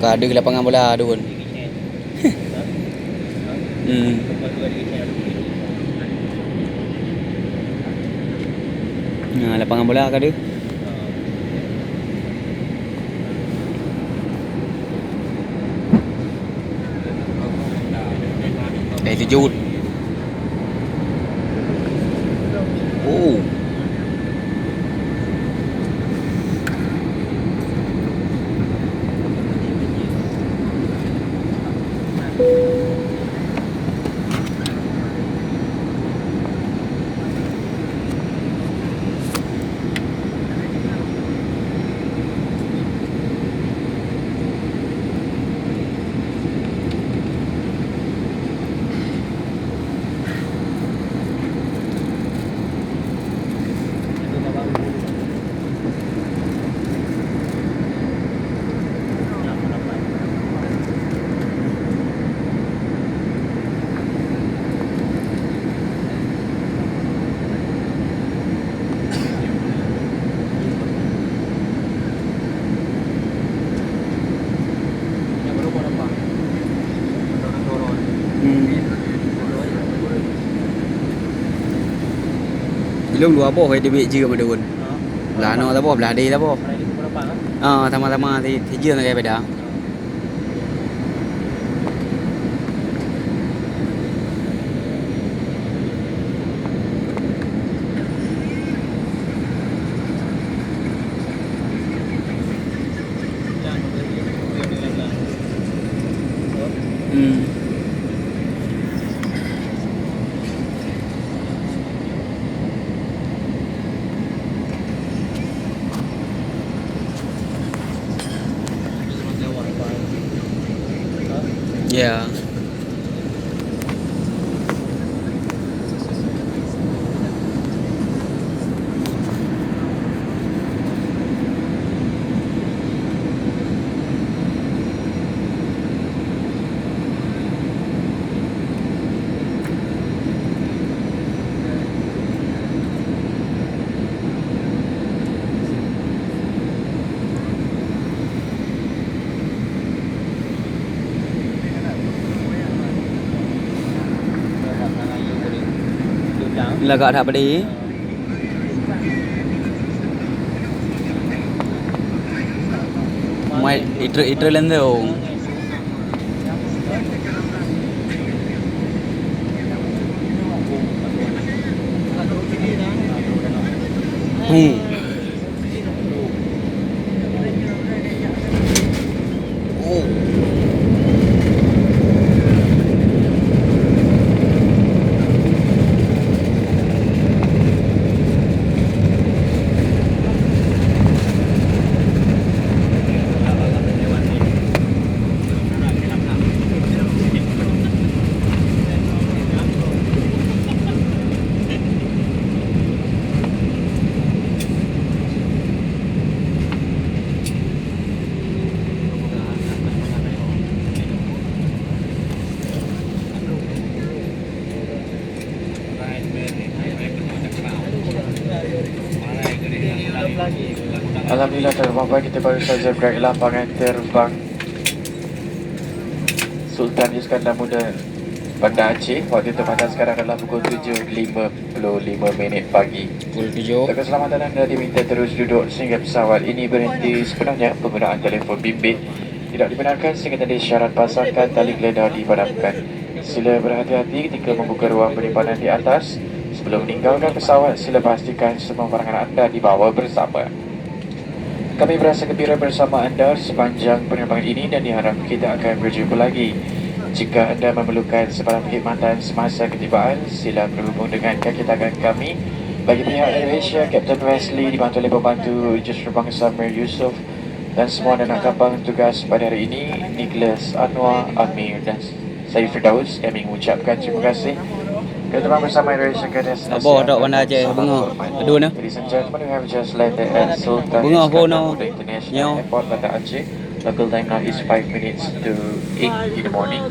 Ada lapangan bola ada pun. Lapangan bola ke ada? Terjut. Oh. Belum dua apa dia bik je pada pun. Belah no tak apa, belah dia tak apa. Sama-sama thì je nak pada. Yeah. Lagak dah beli. Mai itu lende oh. Alhamdulillah terbang baik, kita baru saja berada di lapangan terbang Sultan Iskandar Muda Bandar Aceh. Waktu tempatan sekarang adalah pukul 7.55 pagi. Pukul 7. Keselamatan anda diminta terus duduk sehingga pesawat ini berhenti sepenuhnya. Penggunaan telefon bimbit tidak dibenarkan sehingga tanda syarat pasangkan tali geledah dipadamkan. Sila berhati-hati ketika membuka ruang penyimpanan di atas. Sebelum meninggalkan pesawat, sila pastikan semua barangan anda dibawa bersama. Kami berasa gembira bersama anda sepanjang penerbangan ini dan diharap kita akan berjumpa lagi. Jika anda memerlukan sebarang perkhidmatan semasa ketibaan, sila berhubung dengan kaki tangan kami. Bagi pihak AirAsia, Kapten Wesley dibantu oleh pembantu Juruterbang Samir Yusof dan semua anak kapal tugas pada hari ini, Nicholas, Anwar, Amir dan saya Firdaus. Kami mengucapkan terima kasih. Kita terbang bersama AirAsia Cadence Asia. Apa dok warna Aceh bunga. Aduh nah. Ladies and gentlemen, we have just landed at Sultan Bunga Iskandar Muda International Airport, Bandar Aceh. Local time now is 5 minutes to 8 in the morning.